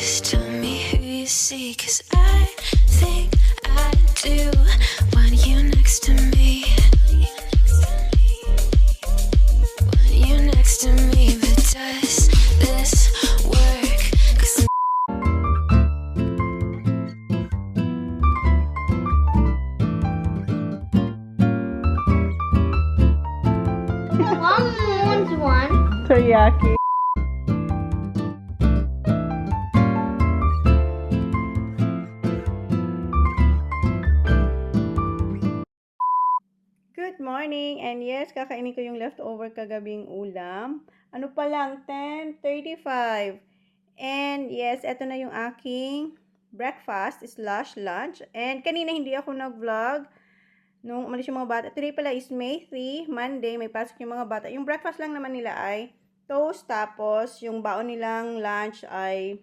Please tell me who you see, 'cause I think I do want you next to me. Want you next to me, but does this work? 'Cause One's one. Teriyaki. Good morning! And yes, kakainin ko yung leftover kagabing ulam. Ano pa lang? 10:35. And yes, eto na yung aking breakfast / lunch. And kanina hindi ako nag-vlog nung umalis yung mga bata. Today pala is May 3, Monday. May pasok yung mga bata. Yung breakfast lang naman nila ay toast. Tapos yung baon nilang lunch ay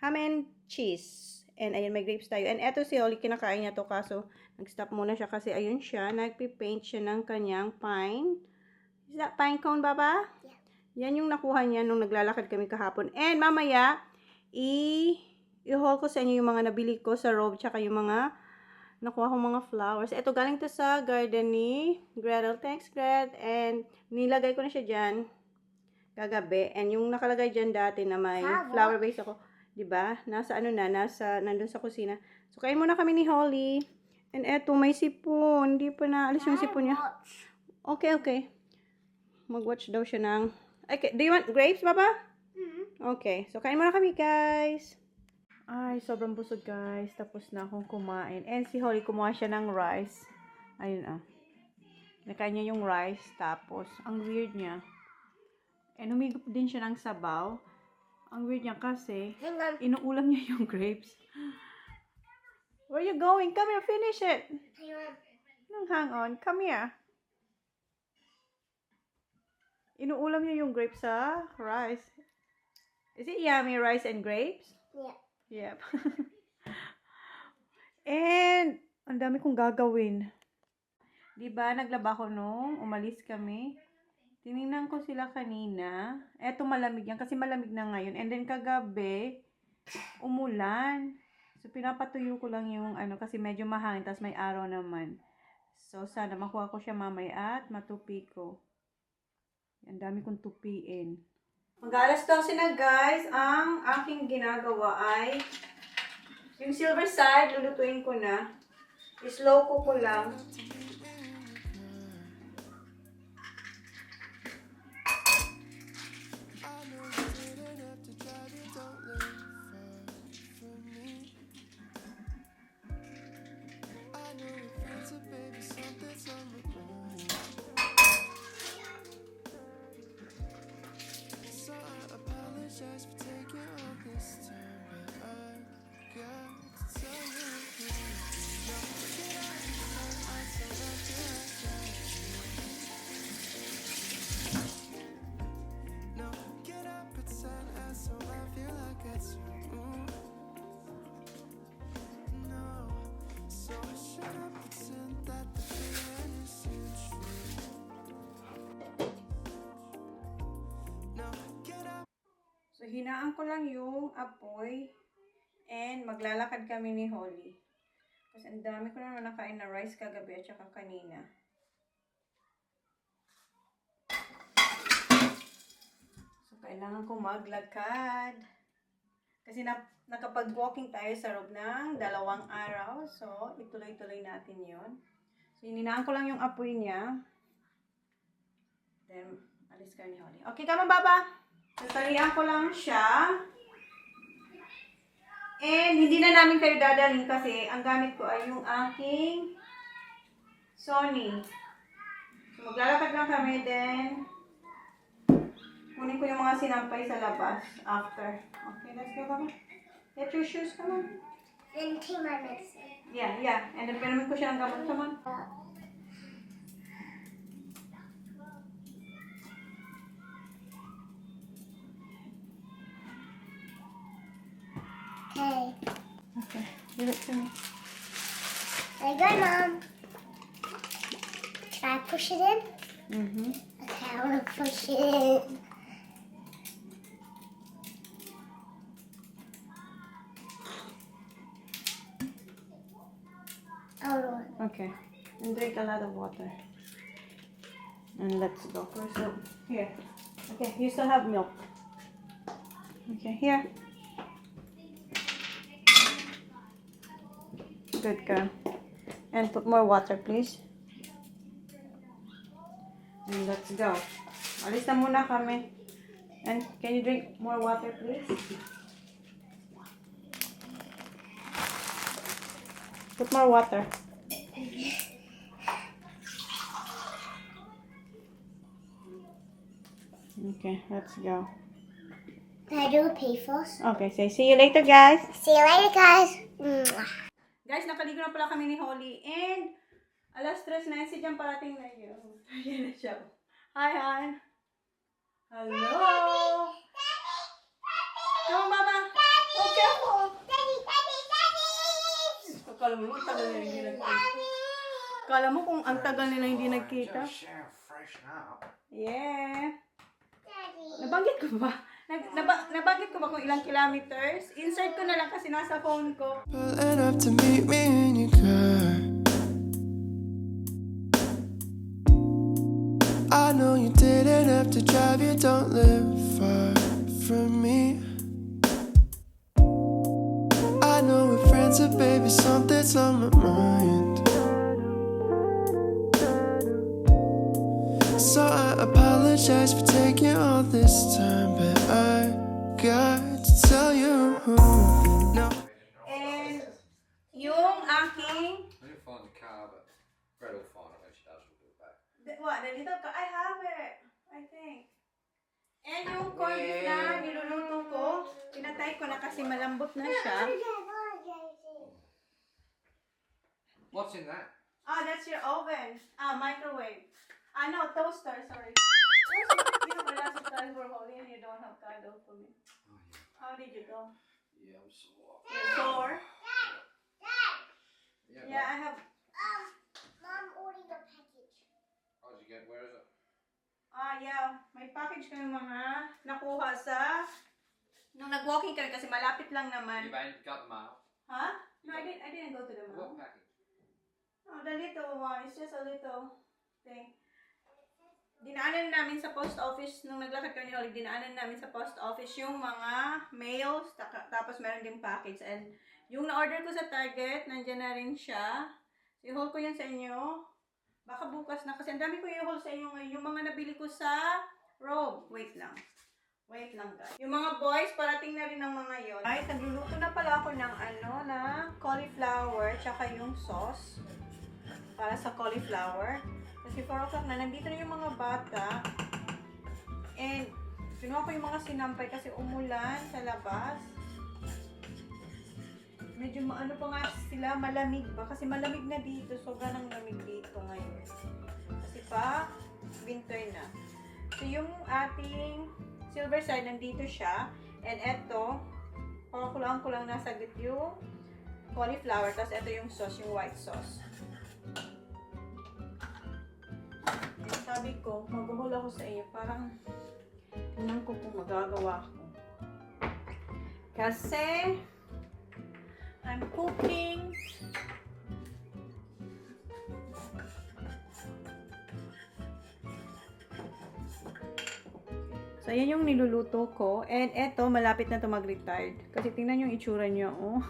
ham and cheese. And ayun, may grapes tayo. And eto si Holly, kinakain niya to kaso nag-stop muna siya kasi ayun siya. Nagpipaint siya ng kanyang pine. Is that pine cone, Baba? Yeah. Yan yung nakuha niya nung naglalakad kami kahapon. And mamaya, i-haul ko sa inyo yung mga nabili ko sa Robe tsaka yung mga nakuha ko mga flowers. Ito galing to sa garden ni Gretel. Thanks, Gret. And nilagay ko na siya dyan kagabi. And yung nakalagay dyan dati na may flower base ako. Diba? Nasa ano na, nandun sa kusina. So, kain muna kami ni Holly. And eto, may sipon. Hindi pa na alis yung sipon niya. Okay. Mag-watch daw siya ng... Okay, do you want grapes, Baba? Okay. So, kain muna kami, guys. Ay, sobrang busog, guys. Tapos na akong kumain. And si Holly, kumuha siya ng rice. Ayun, nakain niya yung rice. Tapos, ang weird niya. And humigop din siya ng sabaw. Ang weird niya kasi, inuulam niya yung grapes. Where are you going? Come here, finish it. Hang on. Come here. Inuulam niya yung grapes sa rice. Is it yummy, rice and grapes? Yeah. Yep. And, ang dami kong gagawin. Diba, naglaba ko nung umalis kami. Tinignan ko sila kanina. Eto malamig yan kasi malamig na ngayon. And then kagabi, umulan. So pinapatuyo ko lang yung kasi medyo mahangin. Tapos may araw naman. So sana makuha ko siya mamaya at matupi ko. Ang dami kong tupiin. Mag-alas 12 na, guys. Ang aking ginagawa ay yung silver side, lulutuin ko na. Slow ko lang. So, hinaan ko lang yung apoy and maglalakad kami ni Holly. Kasi ang dami ko naman nakain na rice kagabi at saka kanina. So, kailangan ko maglakad. Kasi nakapag-walking tayo sa Robe ng 2 araw. So, ituloy-tuloy natin yon. So, hininaan ko lang yung apoy niya. Then, alis ka ni Holly. Okay, come on, Baba! Sasalihan ko lang siya. And hindi na namin kayo dadalhin kasi ang gamit ko ay yung aking Sony. So maglalakad lang kami then kunin ko yung mga sinampay sa labas after. Okay, let's go, Baba. Get your shoes, come on. And take my medicine. Yeah. And then pinamin ko siya ng gamot, come on. Okay, give it to me. There you go, Mom. Should I push it in? Okay, I want to push it in. Okay. And drink a lot of water. And let's go. So, here. Okay, you still have milk. Okay, here. Good girl. And put more water, please. And let's go. Alis na muna kami. And can you drink more water, please? Put more water. Okay, let's go. Can I do a pee first? Okay, say see you later, guys. See you later, guys. Mwah. Guys, nakaligo na pala kami ni Holly. And, alas 3 na si Jan parating na yun. Ayan na siya. Hi, Han. Hello. Come on, Mama. Oh, careful. Akala mo, ang tagal nila hindi nagkita. Akala mo kung ang tagal nila hindi nagkita. Yeah. Nabanggit ko ba? Nabanggit ko ba kung ilang kilometers? Insert ko na lang kasi nasa phone ko. Pulling up to meet me in your car. I know you didn't have to drive, you don't live far from me. I know we're friends, but baby, something's on my mind. So I apologize for taking all this time, but I got to tell you no. And yung aking... I didn't find the car, but Brad will find it when she does. We'll do it back. What? The little car? I have it. I think. And yung corned beef na niluluto ko, pinatay ko na kasi malambot na siya. What's in that? Ah, that's your oven. Ah, microwave. Ah, no, toaster, sorry. You have a lot of time for Holly and you don't have cuddle for me. Oh, yeah. How did you go? Yeah, I'm sore. You're sore? Yeah, what? I have... Mom ordered a package. How'd you get? Where is it? Ah, yeah. May package kami mga nakuha sa... Nung nag-walking kami kasi malapit lang naman. You ain't got the mail. Huh? No, I didn't go to the mall. What package? Oh, the little one. It's just a little thing. Dinaanan namin sa post office, nung naglakad kami ni Holly, dinaanan namin sa post office yung mga mails, tapos meron din package. And yung na-order ko sa Target, nandiyan na rin siya. I-haul ko yan sa inyo. Baka bukas na, kasi ang dami ko i-haul sa inyo ngayon. Yung mga nabili ko sa Robe. Wait lang. Wait lang, guys. Yung mga boys, parating na rin ang mga yon. Guys, nagluluto na pala ako ng na cauliflower, tsaka yung sauce para sa cauliflower. Kasi 4 o'clock na, nandito na yung mga bata. And, kinuha ko yung mga sinampay kasi umulan sa labas. Medyo maano pa nga sila, malamig ba? Kasi malamig na dito, sobra nang lamig dito ngayon. Kasi pa, winter na. So, yung ating silver side, nandito siya. And eto, pakulaan ko lang nasa git yung cauliflower. Tapos eto yung sauce, yung white sauce. And sabi ko, mag-haul ako sa iyo. Parang, tingnan ko kung magagawa ko. Kasi, I'm cooking. So, ayan yung niluluto ko. And eto, malapit na ito mag-retired. Kasi tingnan yung itsura niya, oh.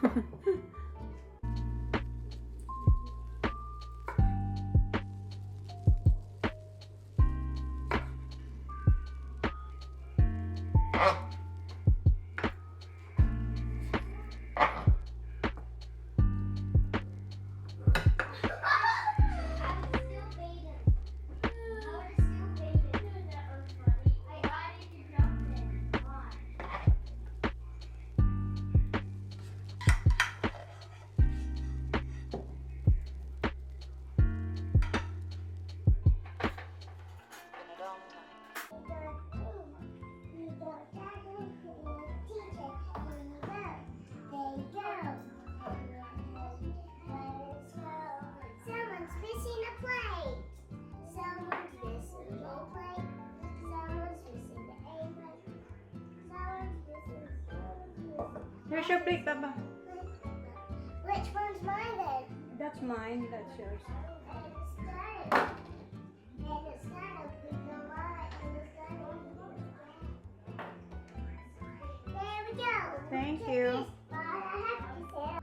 Here's your plate, Papa. Which one's mine then? That's mine. That's yours. There we go. Thank you. Bye. I have to say.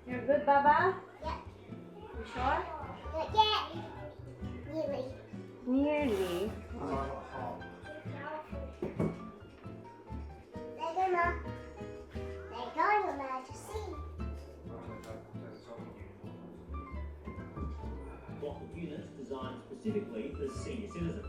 You're good, Baba? Yeah. You sure? Not yet. Nearly. Nearly. They're gonna. They're going to see. Block of units designed specifically for senior citizens.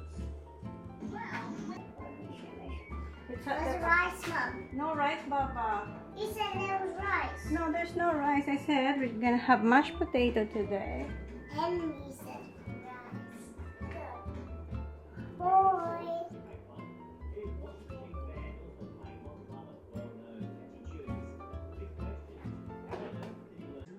It's There's rice, Mum. no rice, Baba. You said there was rice. No, there's no rice. I said we're gonna have mashed potato today. Henry said rice. Good. Boy.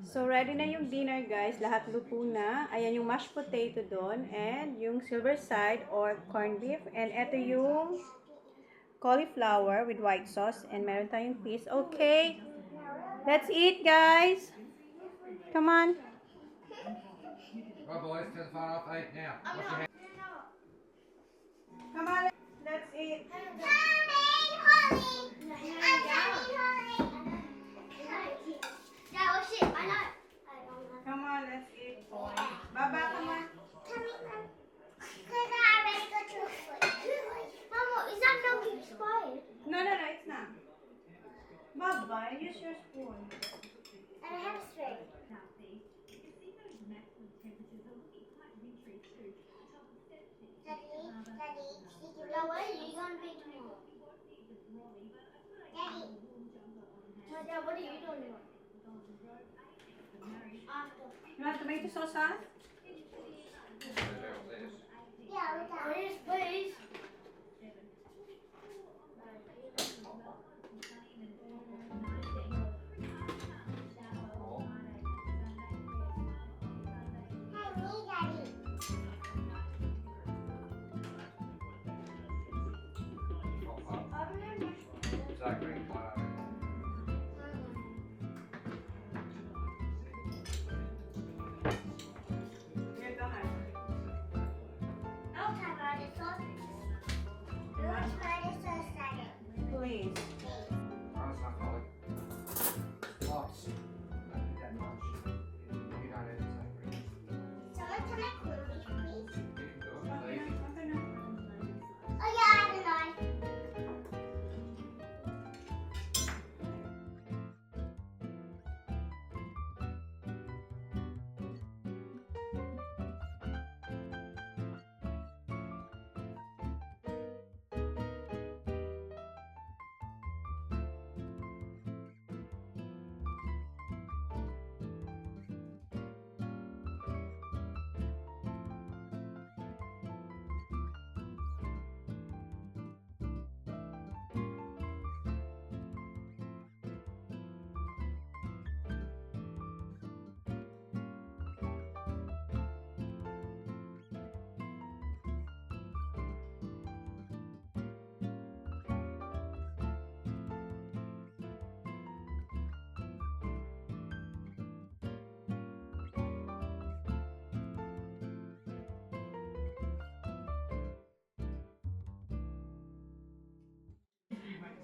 So, ready na yung dinner, guys. Lahat luto na. Ayan yung mashed potato doon. And yung silver side or corned beef. And eto yung cauliflower with white sauce. And meron tayong fish. Okay. Let's eat, guys. Come on. Right, boys, turn the phone off. Hey, now. Wash your hands. Come on. Let's eat. Coming, Holly. I'm coming, Holly. Oh shit, I know. Come on, let's eat. Baba, come on. Coming, Mum. Because I already got your foot. Mama, is that not expired? No, it's not. Baba, use your spoon. And I have a spoon. Daddy, no way, you're going to be tomorrow. Daddy. Dad, what are you doing? After. You want tomato sauce, huh? Yeah, we got it. Please. Hey, me, Daddy. Exactly. Here, go ahead. I'll have other sauces. Which other sauce, Daddy? Please. That's not Holly. Lots. Don't need that much. You don't need exactly. Someone can make movies, please. You can do it. Okay, Leave. okay na. Oh yeah, I don't know.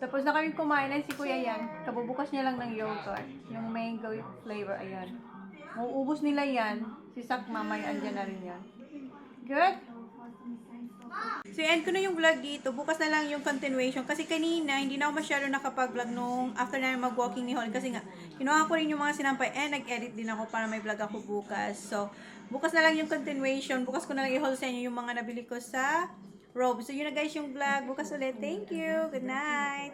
Tapos na kami kumain na si Kuya yan. Kabubukas niya lang ng yogurt. Yung mango flavor, ayan. Mauubos nila yan. Si Sak mamaya, andyan na rin yan. Good? So, end ko na yung vlog dito. Bukas na lang yung continuation. Kasi kanina, hindi na ako masyado nakapag-vlog nung after na mag-walking ni Holly. Kasi nga, kinuha ko rin yung mga sinampay and nag-edit din ako para may vlog ako bukas. So, bukas na lang yung continuation. Bukas ko na lang i-haul sa inyo yung mga nabili ko sa Robe. So, yun na guys yung vlog. Bukas ulit. Thank you. Good night.